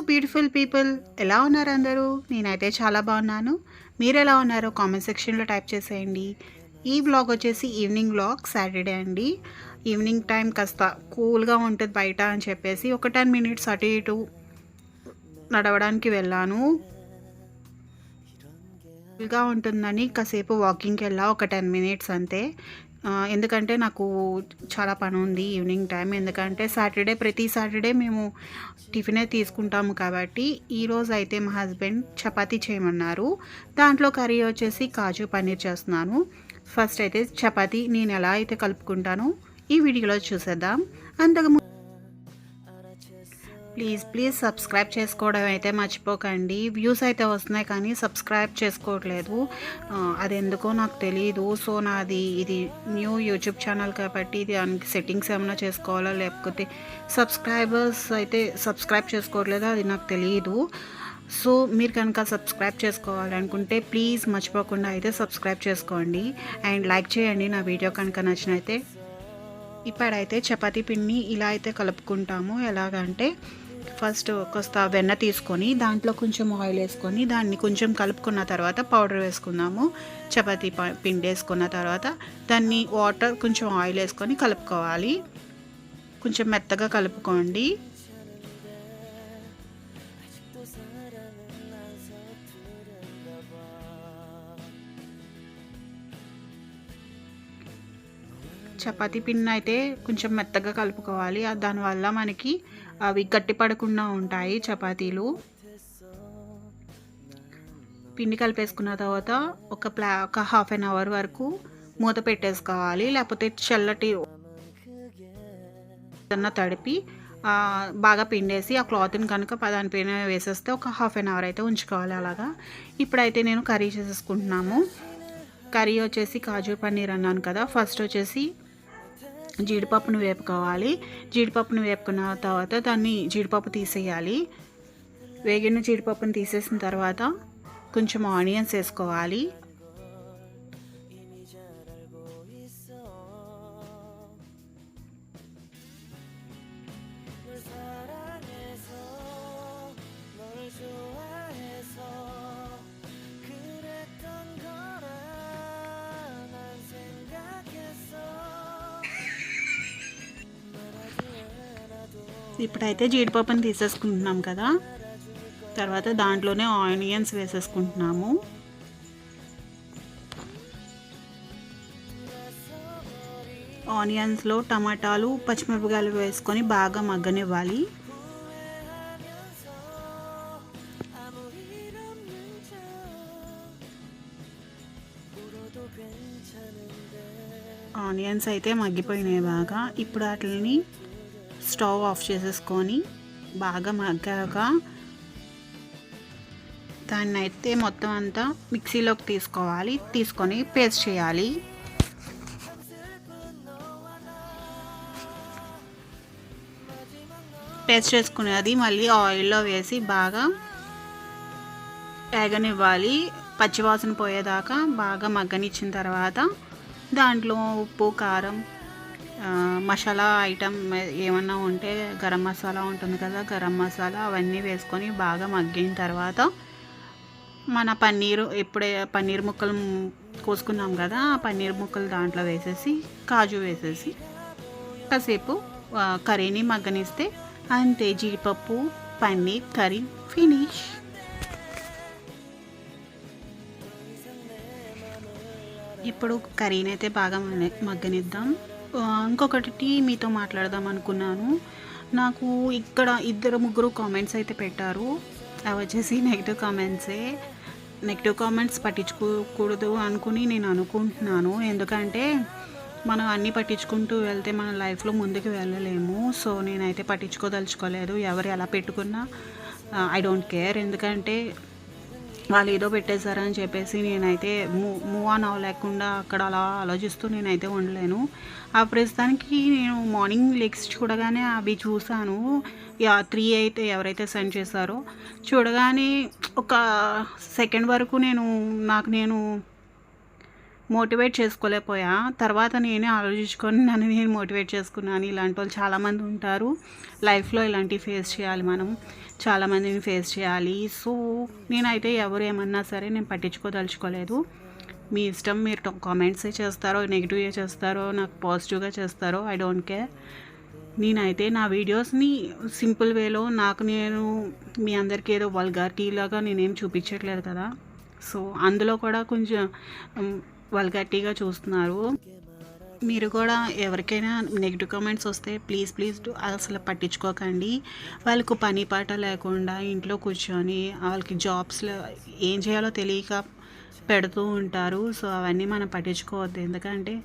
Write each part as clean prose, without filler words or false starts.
Beautiful people, ఎలా ఉన్నారు అందరూ? నేనైతే చాలా బాగున్నాను. మీరు ఎలా ఉన్నారో కామెంట్ సెక్షన్లో టైప్ చేసేయండి. ఈ వ్లాగ్ వచ్చేసి ఈవినింగ్ వ్లాగ్, సాటర్డే అండి. ఈవినింగ్ టైం కాస్త కూల్గా ఉంటుంది బయట అని చెప్పేసి ఒక 10 మినిట్స్ అటు ఇటు నడవడానికి వెళ్ళాను. కూల్గా ఉంటుందని కాసేపు వాకింగ్కి వెళ్ళా, ఒక 10 మినిట్స్ అంతే. ఎందుకంటే నాకు చాలా పని ఉంది ఈవినింగ్ టైం. ఎందుకంటే ప్రతి సాటర్డే మేము టిఫినే తీసుకుంటాము కాబట్టి ఈరోజు అయితే మా హస్బెండ్ చపాతీ చేయమన్నారు. దాంట్లో కర్రీ వచ్చేసి కాజు పన్నీర్ చేస్తున్నాను. ఫస్ట్ అయితే చపాతీ నేను ఎలా అయితే కలుపుకుంటానో ఈ వీడియోలో చూసేద్దాం. అంతకు ప్లీజ్ సబ్స్క్రైబ్ చేసుకోవడం అయితే మర్చిపోకండి. వ్యూస్ అయితే వస్తున్నాయి కానీ సబ్స్క్రైబ్ చేసుకోవట్లేదు. అది ఎందుకో నాకు తెలియదు. సో ఇది న్యూ యూట్యూబ్ ఛానల్ కాబట్టి దానికి సెట్టింగ్స్ ఏమైనా చేసుకోవాలా, లేకపోతే సబ్స్క్రైబర్స్ అయితే సబ్స్క్రైబ్ చేసుకోవట్లేదు, అది నాకు తెలియదు. సో మీరు కనుక సబ్స్క్రైబ్ చేసుకోవాలనుకుంటే ప్లీజ్ మర్చిపోకుండా అయితే సబ్స్క్రైబ్ చేసుకోండి అండ్ లైక్ చేయండి నా వీడియో కనుక నచ్చినైతే. ఇప్పుడైతే చపాతీ పిండిని ఇలా అయితే కలుపుకుంటాము. ఎలాగంటే ఫస్ట్ కాస్త వెన్న తీసుకొని దాంట్లో కొంచెం ఆయిల్ వేసుకొని దాన్ని కొంచెం కలుపుకున్న తర్వాత పౌడర్ వేసుకుందాము. చపాతీ పిండి వేసుకున్న తర్వాత దాన్ని వాటర్ కొంచెం ఆయిల్ వేసుకొని కలుపుకోవాలి. కొంచెం మెత్తగా కలుపుకోండి. చపాతీ పిండిని అయితే కొంచెం మెత్తగా కలుపుకోవాలి. దానివల్ల మనకి అవి గట్టి పడకుండా ఉంటాయి చపాతీలు. పిండి కలిపేసుకున్న తర్వాత ఒక హాఫ్ అన్ అవర్ వరకు మూత పెట్టేసుకోవాలి. లేకపోతే చల్లటి తడిపి బాగా పిండేసి ఆ క్లాత్ని కనుక దానిపైన వేసేస్తే ఒక హాఫ్ అన్ అవర్ అయితే ఉంచుకోవాలి అలాగా. ఇప్పుడైతే నేను కర్రీ చేసేసుకుంటున్నాము. కర్రీ వచ్చేసి కాజు పన్నీర్ అన్నాను కదా. ఫస్ట్ వచ్చేసి జీడిపప్పును వేపుకోవాలి. జీడిపప్పును వేపుకున్న తర్వాత దాన్ని జీడిపప్పు తీసేయాలి. వేగిన జీడిపప్పును తీసేసిన తర్వాత కొంచెం ఆనియన్స్ వేసుకోవాలి. ఇప్పుడైతే జీడిపప్పుని తీసేసుకుంటున్నాం కదా. తర్వాత దాంట్లోనే ఆనియన్స్ వేసేసుకుంటున్నాము. ఆనియన్స్లో టమాటాలు, పచ్చిమిరపకాయలు వేసుకొని బాగా మగ్గనివ్వాలి. ఆనియన్స్ అయితే మగ్గిపోయినాయి బాగా. ఇప్పుడు వాటిని స్టవ్ ఆఫ్ చేసేసుకొని బాగా మగ్గాక దాన్ని అయితే మొత్తం అంతా మిక్సీలోకి తీసుకొని పేస్ట్ చేయాలి. పేస్ట్ చేసుకునేది మళ్ళీ ఆయిల్లో వేసి బాగా వేగనివ్వాలి. పచ్చివాసన పోయేదాకా బాగా మగ్గనిచ్చిన తర్వాత దాంట్లో ఉప్పు, కారం, మసాలా ఐటమ్ ఏమన్నా ఉంటే గరం మసాలా ఉంటుంది కదా, గరం మసాలా అవన్నీ వేసుకొని బాగా మగ్గిన తర్వాత మన పన్నీర్ ముక్కలు కోసుకున్నాం కదా, ఆ పన్నీర్ ముక్కలు దాంట్లో వేసేసి కాజు వేసేసి కాసేపు కర్రీని మగ్గనిస్తే అంతే, జీడిపప్పు పన్నీర్ కర్రీ ఫినిష్. ఇప్పుడు కర్రీని అయితే బాగా మగ్గనిద్దాం. ఇంకొకటి మీతో మాట్లాడదాం అనుకున్నాను. నాకు ఇక్కడ 2-3 కామెంట్స్ అయితే పెట్టారు. అవి వచ్చేసి నెగిటివ్ కామెంట్స్ పట్టించుకోకూడదు అనుకుని నేను అనుకుంటున్నాను. ఎందుకంటే మనం అన్నీ పట్టించుకుంటూ వెళ్తే మన లైఫ్లో ముందుకు వెళ్ళలేము. సో నేనైతే పట్టించుకోదలుచుకోలేదు. ఎవరు ఎలా పెట్టుకున్నా ఐ డోంట్ కేర్. ఎందుకంటే వాళ్ళు ఏదో పెట్టేశారని చెప్పేసి నేనైతే మూవ్ ఆన్ అవ్వలేకుండా అక్కడ అలా ఆలోచిస్తూ నేనైతే ఉండలేను. ఆ ప్రస్తుతానికి నేను మార్నింగ్ లెగ్స్ చూడగానే అవి చూశాను. 3 అయితే ఎవరైతే సెండ్ చేశారో చూడగానే ఒక సెకండ్ వరకు నేను మోటివేట్ చేసుకోలేకపోయా. తర్వాత నేనే ఆలోచించుకొని నన్ను నేను మోటివేట్ చేసుకున్నాను. ఇలాంటి వాళ్ళు చాలామంది ఉంటారు లైఫ్లో, ఇలాంటివి ఫేస్ చేయాలి మనం, చాలామందిని ఫేస్ చేయాలి. సో నేనైతే ఎవరు ఏమన్నా సరే నేను పట్టించుకోదలుచుకోలేదు. మీ ఇష్టం, మీరు కామెంట్సే చేస్తారో, నెగిటివ్గా చేస్తారో, నాకు పాజిటివ్గా చేస్తారో, ఐ డోంట్ కేర్. నేనైతే నా వీడియోస్ని సింపుల్ వేలో, నాకు నేను మీ అందరికీ ఏదో వల్గారిటీ లాగా నేనేం చూపించట్లేదు కదా. సో అందులో కూడా కొంచెం వల్గారిటీగా చూస్తున్నారు. మీరు కూడా ఎవరికైనా నెగిటివ్ కామెంట్స్ వస్తే ప్లీజ్ అసలు పట్టించుకోకండి. వాళ్ళకు పని పాట లేకుండా ఇంట్లో కూర్చొని వాళ్ళకి జాబ్స్లో ఏం చేయాలో తెలియక పెడుతూ ఉంటారు. సో అవన్నీ మనం పట్టించుకోవద్దు. ఎందుకంటే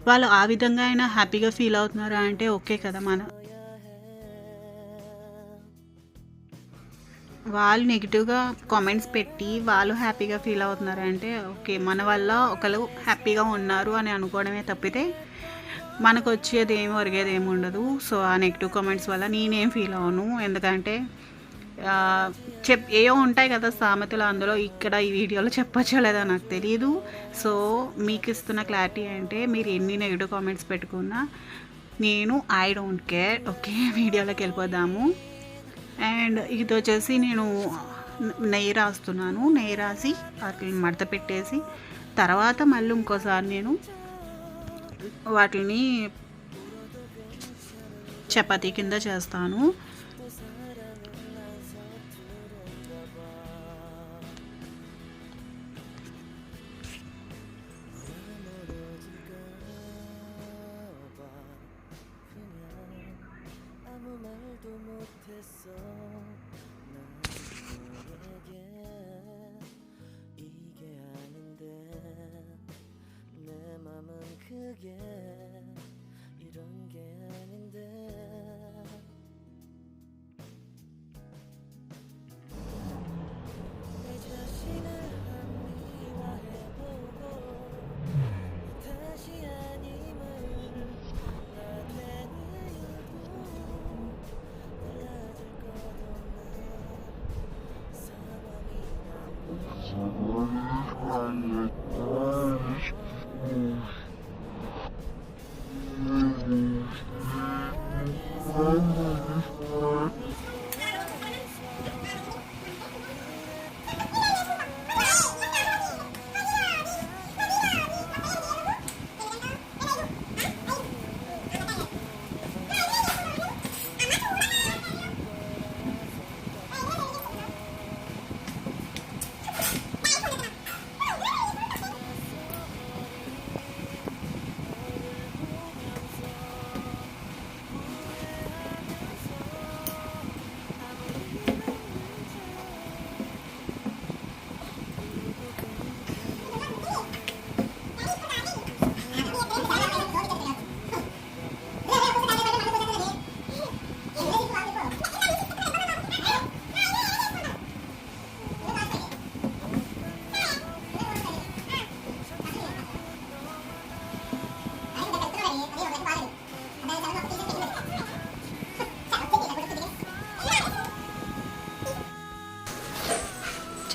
వాళ్ళు ఆ విధంగా అయినా హ్యాపీగా ఫీల్ అవుతున్నారా అంటే ఓకే కదా. వాళ్ళు నెగిటివ్గా కామెంట్స్ పెట్టి వాళ్ళు హ్యాపీగా ఫీల్ అవుతున్నారంటే ఓకే, మన వల్ల ఒకరు హ్యాపీగా ఉన్నారు అని అనుకోవడమే తప్పితే మనకు వచ్చేది ఏమి ఒరిగేది ఏమి ఉండదు. సో ఆ నెగిటివ్ కామెంట్స్ వల్ల నేనేం ఫీల్ అవ్వను. ఎందుకంటే ఏవో ఉంటాయి కదా సామెతలు, అందులో ఇక్కడ ఈ వీడియోలో చెప్పచ్చో లేదా నాకు తెలియదు. సో మీకు ఇస్తున్న క్లారిటీ అంటే మీరు ఎన్ని నెగిటివ్ కామెంట్స్ పెట్టుకున్నా నేను ఐ డోంట్ కేర్. ఓకే, వీడియోలోకి వెళ్ళిపోదాము. అండ్ ఇది వచ్చేసి నేను నెయ్యి రాస్తున్నాను. నెయ్యి రాసి వాటిని మడత పెట్టేసి తర్వాత మళ్ళీ ఇంకోసారి నేను వాటిని చపాతీ కింద చేస్తాను.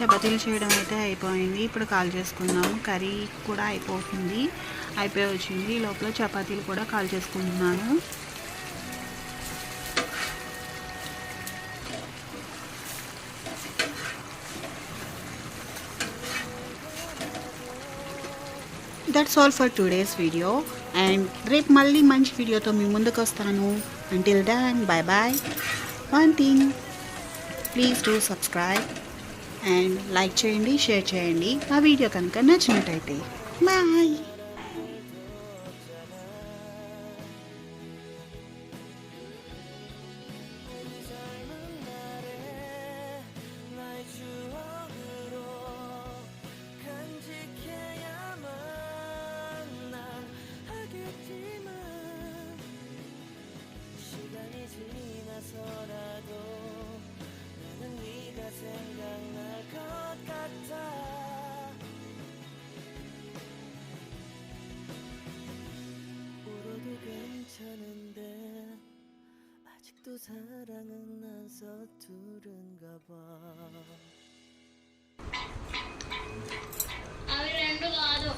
చపాతీలు చేయడం అయితే అయిపోయింది. ఇప్పుడు కాల్ చేసుకుందాము. కర్రీ కూడా అయిపోయి వచ్చింది. లోపల చపాతీలు కూడా కాల్ చేసుకుంటున్నాను. That's all for today's video. And రేపు మళ్ళీ మంచి వీడియోతో మీ ముందుకు వస్తాను. Until then bye bye. One thing, please do subscribe and like చేయండి, షేర్ చేయండి ఆ వీడియో కనుక నచ్చినట్టయితే. బాయ్. 아직도 사랑은 난 서투른가 봐. అవి రెండు కాదు.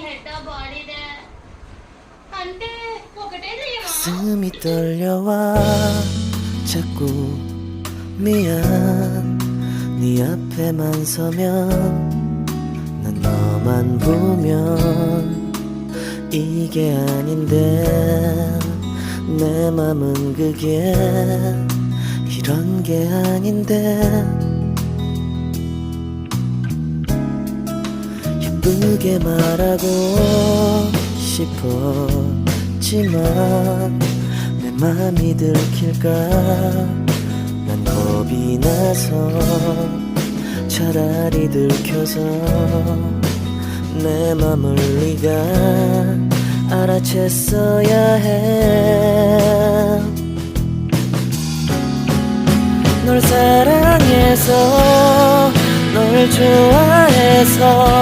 హెడ్ బాడీదే అంటే ఒకటే చేయమా 가슴이 떨려와 자꾸 미안 네 앞에만 서면 난 너만 보면 이게 아닌데 내 맘은 그게 이런 게 아닌데 예쁘게 말하고 싶었지만 내 맘이 들킬까 난 겁이 나서 차라리 들켜서 내 맘을 네가 알아챘어야 해 널 사랑해서 널 좋아해서